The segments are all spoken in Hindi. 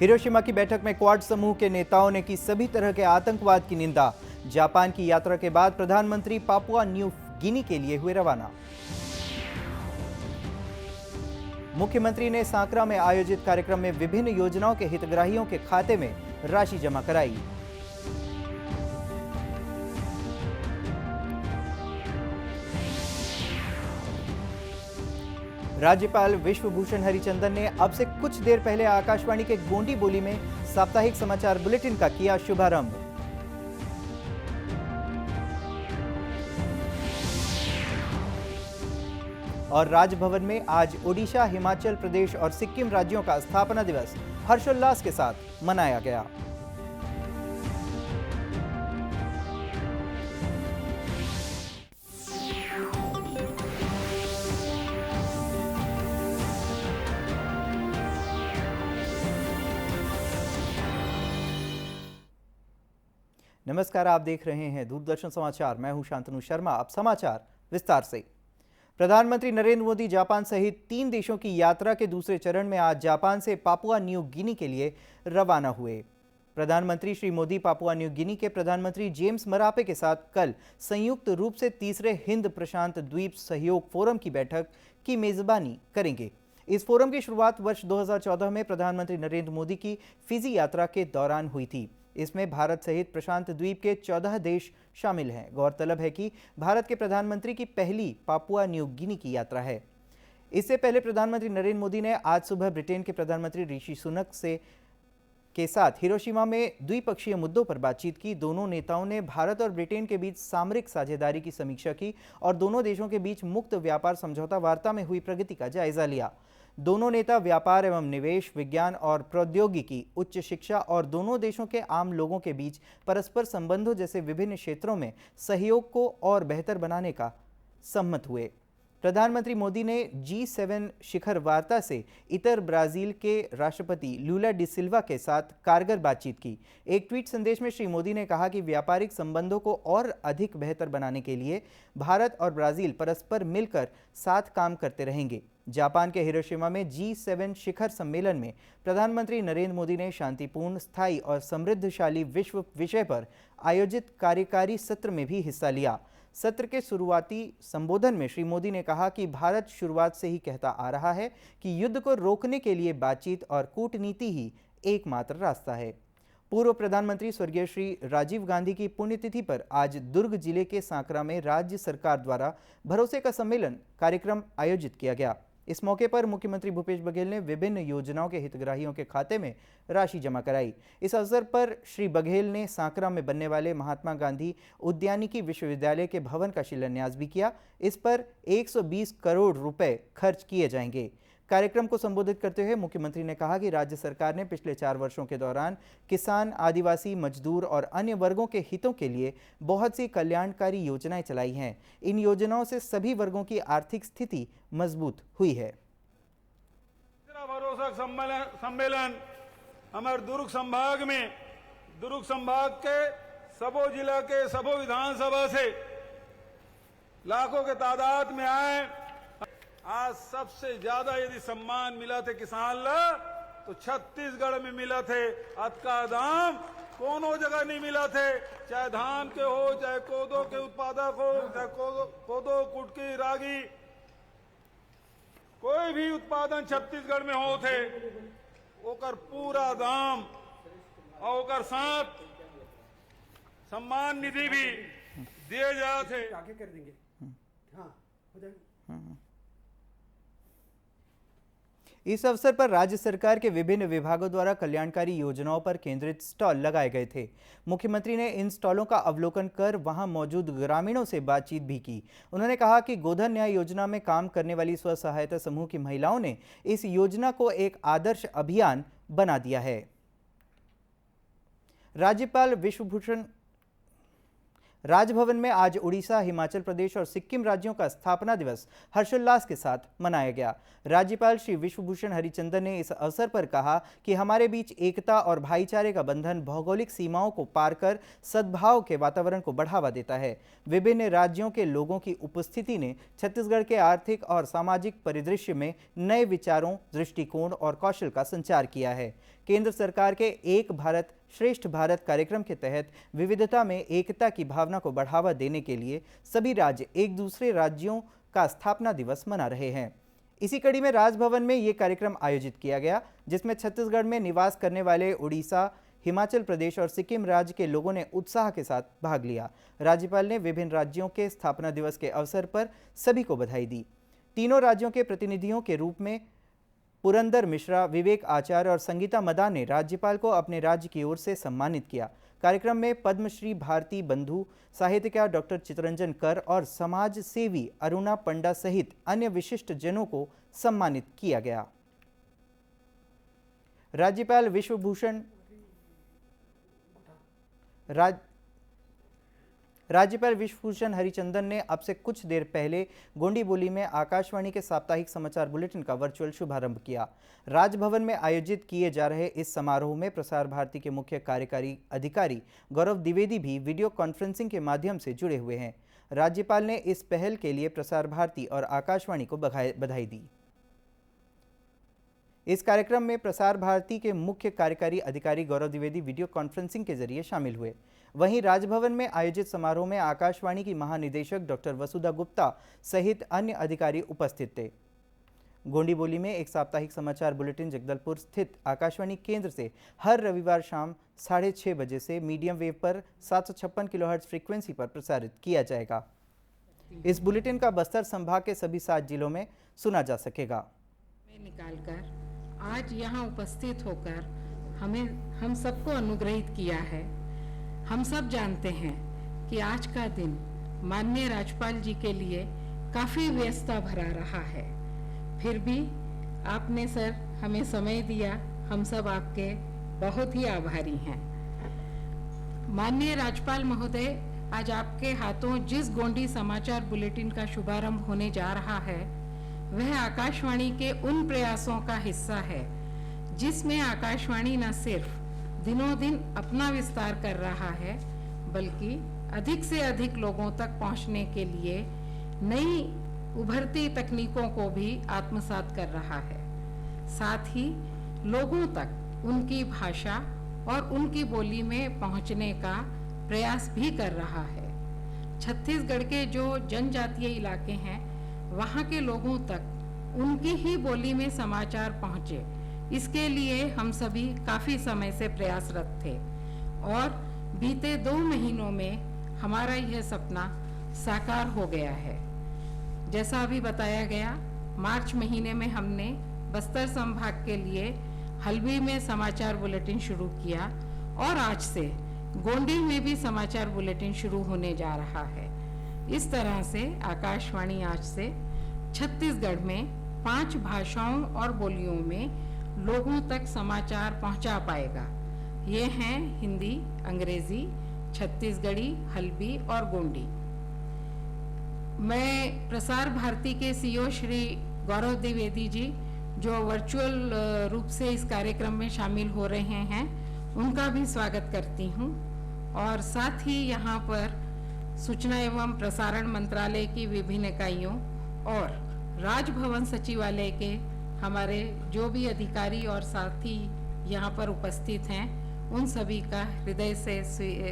हिरोशिमा की बैठक में क्वाड समूह के नेताओं ने की सभी तरह के आतंकवाद की निंदा। जापान की यात्रा के बाद प्रधानमंत्री पापुआ न्यू गिनी के लिए हुए रवाना। मुख्यमंत्री ने सांकरा में आयोजित कार्यक्रम में विभिन्न योजनाओं के हितग्राहियों के खाते में राशि जमा कराई। राज्यपाल विश्वभूषण हरिचंदन ने अब से कुछ देर पहले आकाशवाणी के गोंडी बोली में साप्ताहिक समाचार बुलेटिन का किया शुभारंभ। और राजभवन में आज ओडिशा, हिमाचल प्रदेश और सिक्किम राज्यों का स्थापना दिवस हर्षोल्लास के साथ मनाया गया। नमस्कार, आप देख रहे हैं दूरदर्शन समाचार। मैं हूं शांतनु शर्मा। अब समाचार विस्तार से। प्रधानमंत्री नरेंद्र मोदी जापान सहित 3 देशों की यात्रा के दूसरे चरण में आज जापान से पापुआ न्यू गिनी के लिए रवाना हुए। प्रधानमंत्री Shri Modi Papua New Guinea के प्रधानमंत्री जेम्स मरापे के साथ कल संयुक्त रूप से तीसरे हिंद प्रशांत द्वीप सहयोग फोरम की बैठक की मेजबानी करेंगे। इस फोरम की शुरुआत वर्ष 2014 में प्रधानमंत्री नरेंद्र मोदी की फिजी यात्रा के दौरान हुई थी। इसमें भारत सहित प्रशांत द्वीप के 14 देश शामिल हैं। गौरतलब है कि भारत के प्रधानमंत्री की पहली पापुआ न्यू गिनी की यात्रा है। इससे पहले प्रधानमंत्री नरेंद्र मोदी ने आज सुबह ब्रिटेन के प्रधानमंत्री ऋषि सुनक के साथ हिरोशिमा में द्विपक्षीय मुद्दों पर बातचीत की। दोनों नेताओं ने भारत और ब्रिटेन के बीच सामरिक साझेदारी की समीक्षा की और दोनों देशों के बीच मुक्त व्यापार समझौता वार्ता में हुई प्रगति का जायजा लिया। दोनों नेता व्यापार एवं निवेश, विज्ञान और प्रौद्योगिकी, उच्च शिक्षा और दोनों देशों के आम लोगों के बीच परस्पर संबंधों जैसे विभिन्न क्षेत्रों में सहयोग को और बेहतर बनाने का सम्मत हुए। प्रधानमंत्री मोदी ने G7 शिखर वार्ता से इतर ब्राजील के राष्ट्रपति लूला डी सिल्वा के साथ कारगर बातचीत की। एक ट्वीट संदेश में श्री मोदी ने कहा कि व्यापारिक संबंधों को और अधिक बेहतर बनाने के लिए भारत और ब्राजील परस्पर मिलकर साथ काम करते रहेंगे। जापान के हिरोशिमा में G7 शिखर सम्मेलन में प्रधानमंत्री नरेंद्र मोदी ने शांतिपूर्ण, स्थायी और समृद्धशाली विश्व विषय पर आयोजित कार्यकारी सत्र में भी हिस्सा लिया। सत्र के शुरुआती संबोधन में श्री मोदी ने कहा कि भारत शुरुआत से ही कहता आ रहा है कि युद्ध को रोकने के लिए बातचीत और कूटनीति ही एकमात्र रास्ता है। पूर्व प्रधानमंत्री स्वर्गीय श्री राजीव गांधी की पुण्यतिथि पर आज दुर्ग जिले के सांकरा में राज्य सरकार द्वारा भरोसे का सम्मेलन कार्यक्रम आयोजित किया गया। इस मौके पर मुख्यमंत्री भूपेश बघेल ने विभिन्न योजनाओं के हितग्राहियों के खाते में राशि जमा कराई। इस अवसर पर श्री बघेल ने सांकरा में बनने वाले महात्मा गांधी उद्यानिकी विश्वविद्यालय के भवन का शिलान्यास भी किया। इस पर 120 करोड़ रुपए खर्च किए जाएंगे। कार्यक्रम को संबोधित करते हुए मुख्यमंत्री ने कहा कि राज्य सरकार ने पिछले 4 वर्षों के दौरान किसान, आदिवासी, मजदूर और अन्य वर्गों के हितों के लिए बहुत सी कल्याणकारी योजनाएं चलाई हैं। इन योजनाओं से सभी वर्गों की आर्थिक स्थिति मजबूत हुई है। भरोसा सम्मेलन हमारे दुर्ग संभाग के सबो जिला के सबो विधानसभा से लाखों के तादाद में आए। आज सबसे ज्यादा यदि सम्मान मिला थे किसान ला तो छत्तीसगढ़ में मिला थे। अतका दाम कोनो जगह नहीं मिला थे, चाहे धान के हो, चाहे कोदो के उत्पादक हो, चाहे कोदो, कुटकी, रागी, कोई भी उत्पादन छत्तीसगढ़ में हो थे, ओकर पूरा दाम और ओकर साथ सम्मान निधि भी दिए जाते। आगे कर देंगे। हाँ, हो जाएगा। इस अवसर पर राज्य सरकार के विभिन्न विभागों द्वारा कल्याणकारी योजनाओं पर केंद्रित स्टॉल लगाए गए थे। मुख्यमंत्री ने इन स्टॉलों का अवलोकन कर वहां मौजूद ग्रामीणों से बातचीत भी की। उन्होंने कहा कि गोधन न्याय योजना में काम करने वाली स्व सहायता समूह की महिलाओं ने इस योजना को एक आदर्श अभियान बना दिया है। राज्यपाल विश्वभूषण राजभवन में आज उड़ीसा, हिमाचल प्रदेश और सिक्किम राज्यों का स्थापना दिवस हर्षोल्लास के साथ मनाया गया। राज्यपाल श्री विश्वभूषण हरिचंदन ने इस अवसर पर कहा कि हमारे बीच एकता और भाईचारे का बंधन भौगोलिक सीमाओं को पार कर सद्भाव के वातावरण को बढ़ावा देता है। विभिन्न राज्यों के लोगों की उपस्थिति ने छत्तीसगढ़ के आर्थिक और सामाजिक परिदृश्य में नए विचारों, दृष्टिकोण और कौशल का संचार किया है। केंद्र सरकार के एक भारत श्रेष्ठ भारत कार्यक्रम के तहत विविधता में एकता की भावना को बढ़ावा देने के लिए सभी राज्य एक दूसरे राज्यों का स्थापना दिवस मना रहे हैं। इसी कड़ी में राजभवन में ये कार्यक्रम आयोजित किया गया, जिसमें छत्तीसगढ़ में निवास करने वाले उड़ीसा, हिमाचल प्रदेश और सिक्किम राज्य के लोगों ने उत्साह के साथ भाग लिया। राज्यपाल ने विभिन्न राज्यों के स्थापना दिवस के अवसर पर सभी को बधाई दी। तीनों राज्यों के प्रतिनिधियों के रूप में पुरंदर मिश्रा, विवेक आचार्य और संगीता मदान ने राज्यपाल को अपने राज्य की ओर से सम्मानित किया। कार्यक्रम में पद्मश्री भारती बंधु, साहित्यकार डॉक्टर चितरंजन कर और समाज सेवी अरुणा पंडा सहित अन्य विशिष्ट जनों को सम्मानित किया गया। राज्यपाल विश्वभूषण हरिचंदन ने अब से कुछ देर पहले गोंडी बोली में आकाशवाणी के साप्ताहिक समाचार बुलेटिन का वर्चुअल शुभारंभ किया। राजभवन में आयोजित किए जा रहे इस समारोह में प्रसार भारती के मुख्य कार्यकारी अधिकारी गौरव द्विवेदी भी वीडियो कॉन्फ्रेंसिंग के माध्यम से जुड़े हुए हैं। राज्यपाल ने इस पहल के लिए प्रसार भारती और आकाशवाणी को बधाई दी। इस कार्यक्रम में प्रसार भारती के मुख्य कार्यकारी अधिकारी गौरव द्विवेदी वीडियो कॉन्फ्रेंसिंग के जरिए शामिल हुए। वहीं राजभवन में आयोजित समारोह में आकाशवाणी की महानिदेशक डॉक्टर वसुधा गुप्ता सहित अन्य अधिकारी उपस्थित थे। गोंडी बोली में एक साप्ताहिक समाचार बुलेटिन जगदलपुर स्थित आकाशवाणी केंद्र से हर रविवार शाम 6:30 बजे से मीडियम वेव पर 756 किलोहर्ट्ज फ्रीक्वेंसी पर प्रसारित किया जाएगा। इस बुलेटिन का बस्तर संभाग के सभी 7 जिलों में सुना जा सकेगा। निकालकर आज यहाँ उपस्थित होकर हम सबको अनुग्रहित किया है। हम सब जानते हैं कि आज का दिन माननीय राज्यपाल जी के लिए काफ़ी व्यस्तता भरा रहा है, फिर भी आपने सर हमें समय दिया, हम सब आपके बहुत ही आभारी हैं। माननीय राज्यपाल महोदय, आज आपके हाथों जिस गोंडी समाचार बुलेटिन का शुभारंभ होने जा रहा है वह आकाशवाणी के उन प्रयासों का हिस्सा है जिसमें आकाशवाणी न सिर्फ दिनों दिन अपना विस्तार कर रहा है बल्कि अधिक से अधिक लोगों तक पहुंचने के लिए नई उभरती तकनीकों को भी आत्मसात कर रहा है। साथ ही लोगों तक उनकी भाषा और उनकी बोली में पहुंचने का प्रयास भी कर रहा है। छत्तीसगढ़ के जो जनजातीय इलाके हैं वहाँ के लोगों तक उनकी ही बोली में समाचार पहुँचे, इसके लिए हम सभी काफ़ी समय से प्रयासरत थे और बीते 2 महीनों में हमारा यह सपना साकार हो गया है। जैसा अभी बताया गया, मार्च महीने में हमने बस्तर संभाग के लिए हल्बी में समाचार बुलेटिन शुरू किया और आज से गोंडी में भी समाचार बुलेटिन शुरू होने जा रहा है। इस तरह से आकाशवाणी आज से छत्तीसगढ़ में 5 भाषाओं और बोलियों में लोगों तक समाचार पहुंचा पाएगा। ये हैं हिंदी, अंग्रेजी, छत्तीसगढ़ी, हल्बी और गोंडी। मैं प्रसार भारती के सीईओ श्री गौरव द्विवेदी जी, जो वर्चुअल रूप से इस कार्यक्रम में शामिल हो रहे हैं, उनका भी स्वागत करती हूं और साथ ही यहाँ पर सूचना एवं प्रसारण मंत्रालय की विभिन्न इकाइयों और राजभवन सचिवालय के हमारे जो भी अधिकारी और साथी यहाँ पर उपस्थित हैं, उन सभी का हृदय से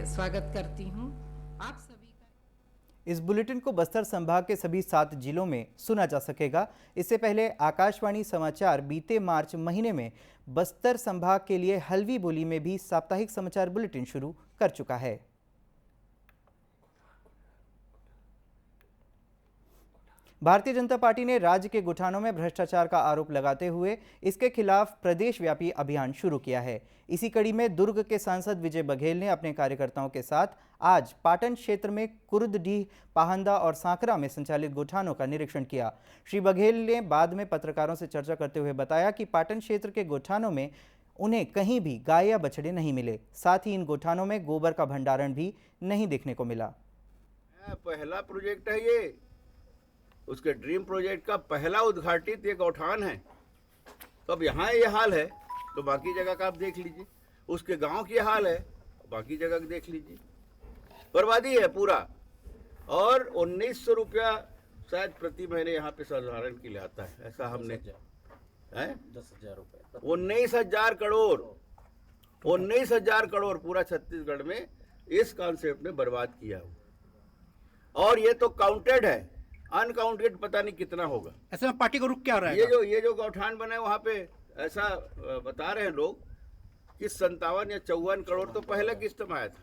स्वागत करती हूँ। आप सभी का इस बुलेटिन को बस्तर संभाग के सभी 7 जिलों में सुना जा सकेगा। इससे पहले आकाशवाणी समाचार बीते मार्च महीने में बस्तर संभाग के लिए हल्बी बोली में भी साप्ताहिक समाचार बुलेटिन शुरू कर चुका है। भारतीय जनता पार्टी ने राज्य के गुठानों में भ्रष्टाचार का आरोप लगाते हुए इसके खिलाफ प्रदेश व्यापी अभियान शुरू किया है। इसी कड़ी में दुर्ग के सांसद विजय बघेल ने अपने कार्यकर्ताओं के साथ आज पाटन क्षेत्र में कुर्दडीह, पाहंदा और सांकरा में संचालित गुठानों का निरीक्षण किया। श्री बघेल ने बाद में पत्रकारों से चर्चा करते हुए बताया कि पाटन क्षेत्र के गुठानों में उन्हें कहीं भी गाय या बछड़े नहीं मिले। साथ ही इन गुठानों में गोबर का भंडारण भी नहीं देखने को मिला। पहला प्रोजेक्ट है ये, उसके ड्रीम प्रोजेक्ट का पहला उद्घाटित ये गौठान है। तो अब यहाँ ये हाल है तो बाकी जगह का आप देख लीजिए, उसके गांव की हाल है बाकी जगह का देख लीजिए। बर्बादी है पूरा। और 1900 रुपया शायद प्रति महीने यहाँ पे साधारण के लिए आता है, ऐसा हमने 10,000 रुपये 19,000 करोड़ 19,000 करोड़ पूरा छत्तीसगढ़ में इस कॉन्सेप्ट में बर्बाद किया हुआ। और ये तो काउंटेड है, अनकाउंटेड पता नहीं कितना होगा। ऐसे में पार्टी का रुख क्या रहेगा? ये जो गौठान बना है वहाँ पे ऐसा बता रहे हैं लोग कि 57 या 54 करोड़ तो पहले किस्त में आया था,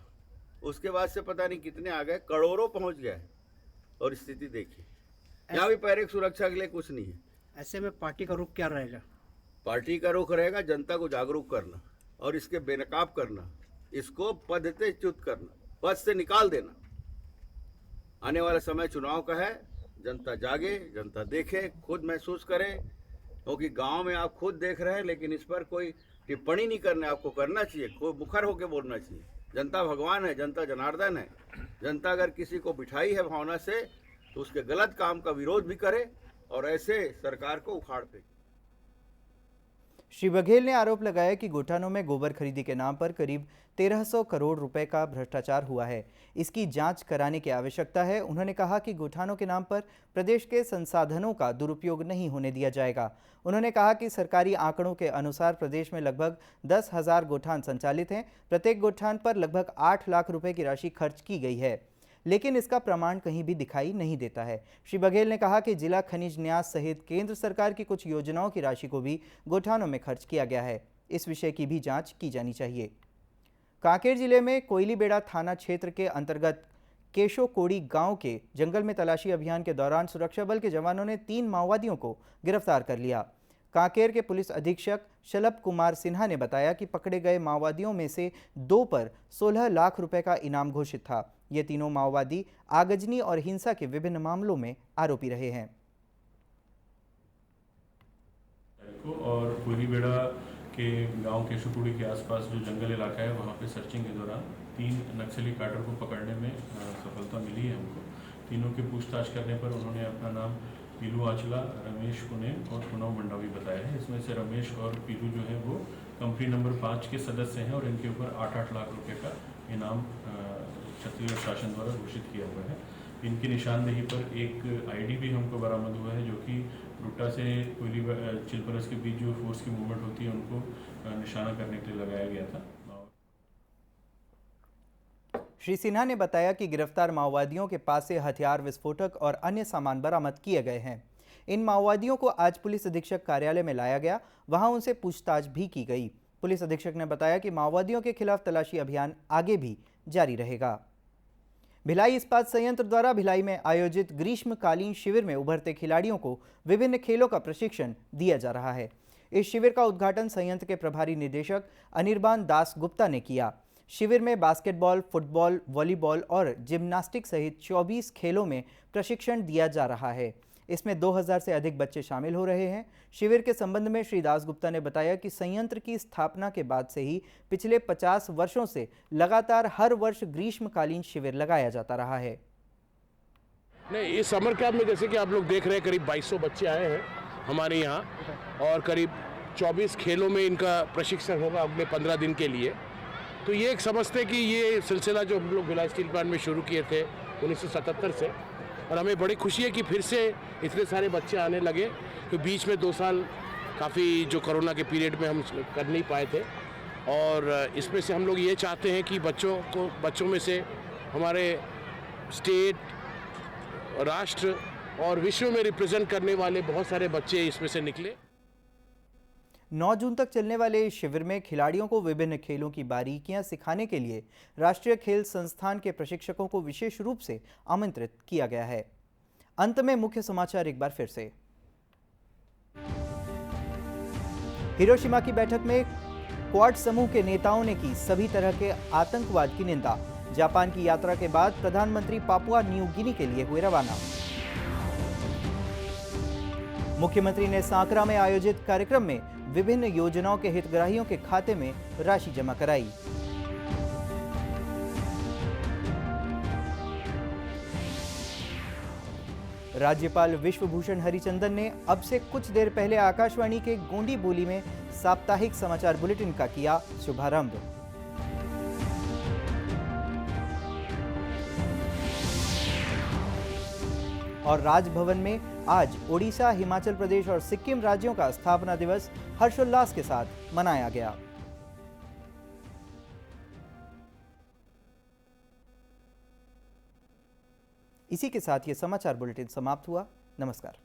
उसके बाद से पता नहीं कितने आ गए, करोड़ों पहुंच गए। और स्थिति देखिए, यहाँ भी पैरिक सुरक्षा के लिए कुछ नहीं है। ऐसे में पार्टी का रुख क्या रहेगा? पार्टी का रुख रहेगा जनता को जागरूक करना और इसके बेनकाब करना, इसको पद से च्युत करना, पद से निकाल देना। आने वाला समय चुनाव का है, जनता जागे, जनता देखे, खुद महसूस करे, क्योंकि गांव में आप खुद देख रहे हैं, लेकिन इस पर कोई टिप्पणी नहीं करना, आपको करना चाहिए, कोई मुखर होकर बोलना चाहिए। जनता भगवान है, जनता जनार्दन है। जनता अगर किसी को बिठाई है भावना से तो उसके गलत काम का विरोध भी करे और ऐसे सरकार को उखाड़ फेंके। श्री बघेल ने आरोप लगाया कि गौठानों में गोबर खरीदी के नाम पर करीब 1300 करोड़ रुपए का भ्रष्टाचार हुआ है, इसकी जांच कराने की आवश्यकता है। उन्होंने कहा कि गौठानों के नाम पर प्रदेश के संसाधनों का दुरुपयोग नहीं होने दिया जाएगा। उन्होंने कहा कि सरकारी आंकड़ों के अनुसार प्रदेश में लगभग 10,000 गौठान संचालित हैं। प्रत्येक गौठान पर लगभग 8 लाख रुपए की राशि खर्च की गई है, लेकिन इसका प्रमाण कहीं भी दिखाई नहीं देता है। श्री बघेल ने कहा कि जिला खनिज न्यास सहित केंद्र सरकार की कुछ योजनाओं की राशि को भी गौठानों में खर्च किया गया है, इस विषय की भी जांच की जानी चाहिए। कांकेर जिले में कोयलीबेड़ा थाना क्षेत्र के अंतर्गत केशोकोड़ी गांव के जंगल में तलाशी अभियान के दौरान सुरक्षा बल के जवानों ने 3 माओवादियों को गिरफ्तार कर लिया। कांकेर के पुलिस अधीक्षक शलभ कुमार सिन्हा ने बताया कि पकड़े गए माओवादियों में से 2 पर 16 लाख रुपए का इनाम घोषित था। ये तीनों माओवादी आगजनी और हिंसा के विभिन्न मामलों में आरोपी रहे हैं। और कोयलीबेड़ा के गांव केशोकुड़ी के आसपास जो जंगल इलाका है वहाँ पे सर्चिंग के दौरान 3 नक्सली काडर को पकड़ने में सफलता मिली है हमको। तीनों के पूछताछ करने पर उन्होंने अपना नाम पीलू आंचला, रमेश पुणे और पुनव मंडावी बताया है। इसमें से रमेश और पीलू जो है वो कंपनी नंबर 5 के सदस्य हैं और इनके ऊपर 8-8 लाख रुपए का इनाम छत्तीसगढ़ शासन द्वारा घोषित किया हुआ है। इनकी निशानदेही पर एक आईडी भी हमको बरामद हुआ है, जो कि रुट्टा से कोयली चिलपरस के बीच जो फोर्स की मूवमेंट होती है उनको निशाना करने के लिए लगाया गया था। श्री सिन्हा ने बताया कि गिरफ्तार माओवादियों के पास से हथियार, विस्फोटक और अन्य सामान बरामद किए गए हैं। इन माओवादियों को आज पुलिस अधीक्षक कार्यालय में लाया गया, वहां उनसे पूछताछ भी की गई। पुलिस अधीक्षक ने बताया कि माओवादियों के खिलाफ तलाशी अभियान आगे भी जारी रहेगा। भिलाई इस्पात संयंत्र द्वारा भिलाई में आयोजित ग्रीष्मकालीन शिविर में उभरते खिलाड़ियों को विभिन्न खेलों का प्रशिक्षण दिया जा रहा है। इस शिविर का उद्घाटन संयंत्र के प्रभारी निदेशक अनिर्बान दास गुप्ता ने किया। शिविर में बास्केटबॉल, फुटबॉल, वॉलीबॉल और जिम्नास्टिक सहित 24 खेलों में प्रशिक्षण दिया जा रहा है। इसमें 2000 से अधिक बच्चे शामिल हो रहे हैं। शिविर के संबंध में श्री दास गुप्ता ने बताया कि संयंत्र की स्थापना के बाद से ही पिछले 50 वर्षों से लगातार हर वर्ष ग्रीष्मकालीन शिविर लगाया जाता रहा है। नहीं, इस समर कैंप में जैसे कि आप लोग देख रहे हैं करीब 2200 बच्चे आए हैं हमारे यहाँ और करीब 24 खेलों में इनका प्रशिक्षण होगा अगले 15 दिन के लिए। तो ये एक समझते हैं कि ये सिलसिला जो हम लोग भिलाई स्टील प्लांट में शुरू किए थे 1977 से, और हमें बड़ी खुशी है कि फिर से इतने सारे बच्चे आने लगे। तो बीच में 2 साल काफ़ी जो कोरोना के पीरियड में हम कर नहीं पाए थे, और इसमें से हम लोग ये चाहते हैं कि बच्चों में से हमारे स्टेट, राष्ट्र और विश्व में रिप्रेजेंट करने वाले बहुत सारे बच्चे इसमें से निकले। 9 जून तक चलने वाले इस शिविर में खिलाड़ियों को विभिन्न खेलों की बारीकियां सिखाने के लिए राष्ट्रीय खेल संस्थान के प्रशिक्षकों को विशेष रूप से आमंत्रित किया गया है। अंत में मुख्य समाचार एक बार फिर से। हिरोशिमा की बैठक में क्वाड समूह के नेताओं ने की सभी तरह के आतंकवाद की निंदा। जापान की यात्रा के बाद प्रधानमंत्री पापुआ न्यू गिनी के लिए हुए रवाना। मुख्यमंत्री ने सांकरा में आयोजित कार्यक्रम में विभिन्न योजनाओं के हितग्राहियों के खाते में राशि जमा कराई। राज्यपाल विश्वभूषण हरिचंदन ने अब से कुछ देर पहले आकाशवाणी के गोंडी बोली में साप्ताहिक समाचार बुलेटिन का किया शुभारंभ। और राजभवन में आज ओडिशा, हिमाचल प्रदेश और सिक्किम राज्यों का स्थापना दिवस हर्षोल्लास के साथ मनाया गया। इसी के साथ ये समाचार बुलेटिन समाप्त हुआ। नमस्कार।